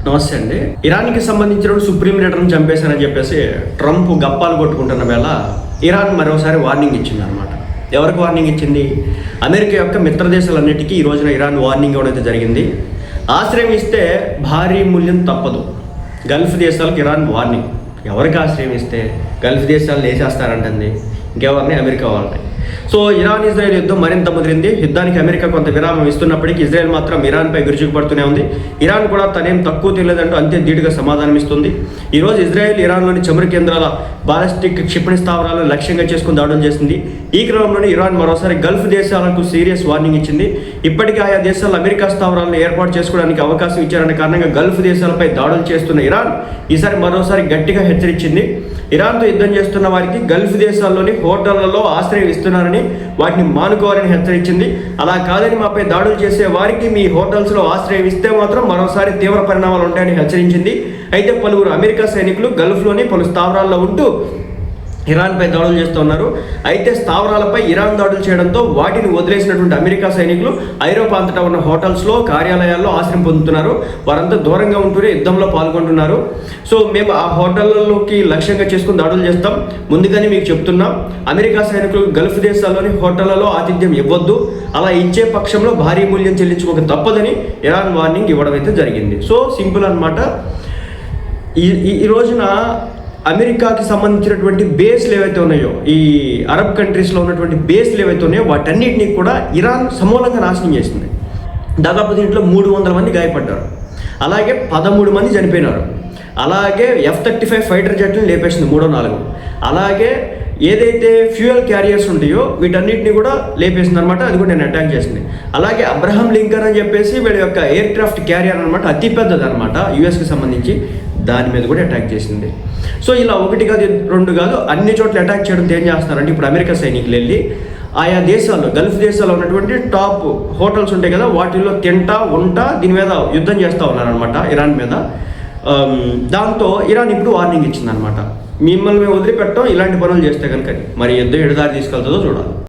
నమస్తే అండి. ఇరాన్కి సంబంధించిన సుప్రీం లీడర్ని చంపేశారని చెప్పేసి ట్రంప్ గప్పాలు కొట్టుకుంటున్న వేళ ఇరాన్ మరోసారి వార్నింగ్ ఇచ్చింది అనమాట. ఎవరికి వార్నింగ్ ఇచ్చింది? అమెరికా యొక్క మిత్ర దేశాలన్నిటికీ ఈ రోజున ఇరాన్ వార్నింగ్ ఇవ్వడం అయితే జరిగింది. ఆశ్రయం ఇస్తే భారీ మూల్యం తప్పదు. గల్ఫ్ దేశాలకు ఇరాన్ వార్నింగ్. ఎవరికి ఆశ్రయం ఇస్తే గల్ఫ్ దేశాలు వేసేస్తారంటుంది, ఇంకెవరిని? అమెరికా వాళ్ళని. సో ఇరాన్ ఇజ్రాయెల్ యుద్ధం మరింత ముదిరింది. యుద్ధానికి అమెరికా కొంత విరామం ఇస్తున్నప్పటికీ ఇజ్రాయెల్ మాత్రం ఇరాన్పై విరుచుకుపడుతూనే ఉంది. ఇరాన్ కూడా తనేం తక్కువ తెలియదంటూ అంతే ధీటుగా సమాధానం ఇస్తుంది. ఈరోజు ఇజ్రాయెల్ ఇరాన్లోని చమురు కేంద్రాల బాలిస్టిక్ క్షిపణి స్థావరాలను లక్ష్యంగా చేసుకుని దాడులు చేసింది. ఈ క్రమంలోనే ఇరాన్ మరోసారి గల్ఫ్ దేశాలకు సీరియస్ వార్నింగ్ ఇచ్చింది. ఇప్పటికే ఆయా దేశాల్లో అమెరికా స్థావరాలను ఏర్పాటు చేసుకోవడానికి అవకాశం ఇచ్చారనే కారణంగా గల్ఫ్ దేశాలపై దాడులు చేస్తున్న ఇరాన్ ఈసారి మరోసారి గట్టిగా హెచ్చరించింది. ఇరాన్తో యుద్ధం చేస్తున్న వారికి గల్ఫ్ దేశాల్లోని హోటళ్లలో ఆశ్రయం ఇస్తున్నారని, వాటిని మానుకోవాలని హెచ్చరించింది. అలా కాదని మాపై దాడులు చేసే వారికి మీ హోటల్స్లో ఆశ్రయం ఇస్తే మాత్రం మరోసారి తీవ్ర పరిణామాలు ఉంటాయని హెచ్చరించింది. అయితే పలువురు అమెరికా సైనికులు గల్ఫ్లోని పలు స్థావరాల్లో ఉంటూ ఇరాన్పై దాడులు చేస్తున్నారు. అయితే స్థావరాలపై ఇరాన్ దాడులు చేయడంతో వాటిని వదిలేసినటువంటి అమెరికా సైనికులు ఐరోపా అంతటా ఉన్న హోటల్స్లో, కార్యాలయాల్లో ఆశ్రయం పొందుతున్నారు. వారంతా దూరంగా ఉంటూనే యుద్ధంలో పాల్గొంటున్నారు. సో మేము ఆ హోటళ్లలోకి లక్ష్యంగా చేసుకుని దాడులు చేస్తాం. ముందుగానే మీకు చెప్తున్నాం, అమెరికా సైనికులు గల్ఫ్ దేశాల్లోని హోటళ్లలో ఆతిథ్యం ఇవ్వద్దు. అలా ఇచ్చే పక్షంలో భారీ మూల్యం చెల్లించుకోక తప్పదని ఇరాన్ వార్నింగ్ ఇవ్వడం అయితే జరిగింది. సో సింపుల్ అనమాట. ఈ రోజున అమెరికాకి సంబంధించినటువంటి బేస్లు ఏవైతే ఉన్నాయో, ఈ అరబ్ కంట్రీస్లో ఉన్నటువంటి బేస్లు ఏవైతే ఉన్నాయో వాటన్నిటినీ కూడా ఇరాన్ సమూలంగా నాశనం చేసింది. దాదాపు దీంట్లో 300 మంది గాయపడ్డారు, అలాగే 13 మంది చనిపోయినారు. అలాగే F-35 ఫైటర్ జెట్లను లేపేసింది 3-4. అలాగే ఏదైతే ఫ్యూయల్ క్యారియర్స్ ఉంటాయో వీటన్నిటిని కూడా లేపేసింది అనమాట. అది కూడా నేను అటాక్ చేసింది. అలాగే అబ్రహం లింకన్ అని చెప్పేసి వీళ్ళ యొక్క ఎయిర్ క్రాఫ్ట్ క్యారియర్ అనమాట, అతిపెద్దది అనమాట యుఎస్కి సంబంధించి, దాని మీద కూడా అటాక్ చేసింది. సో ఇలా 1 కాదు 2 కాదు అన్ని చోట్ల అటాక్ చేయడంతో ఏం చేస్తున్నారంటే ఇప్పుడు అమెరికా సైనికులు వెళ్ళి ఆయా దేశాల్లో, గల్ఫ్ దేశాల్లో ఉన్నటువంటి టాప్ హోటల్స్ ఉంటాయి కదా, వాటిల్లో తింటా ఉంటా దీని మీద యుద్ధం చేస్తూ ఉన్నారనమాట ఇరాన్ మీద. దాంతో ఇరాన్ ఇప్పుడు వార్నింగ్ ఇచ్చిందనమాట, మిమ్మల్ని మేము వదిలిపెట్టడం ఇలాంటి పనులు చేస్తే కనుక. మరి యుద్ధం ఎడదారి తీసుకెళ్తుందో చూడాలి.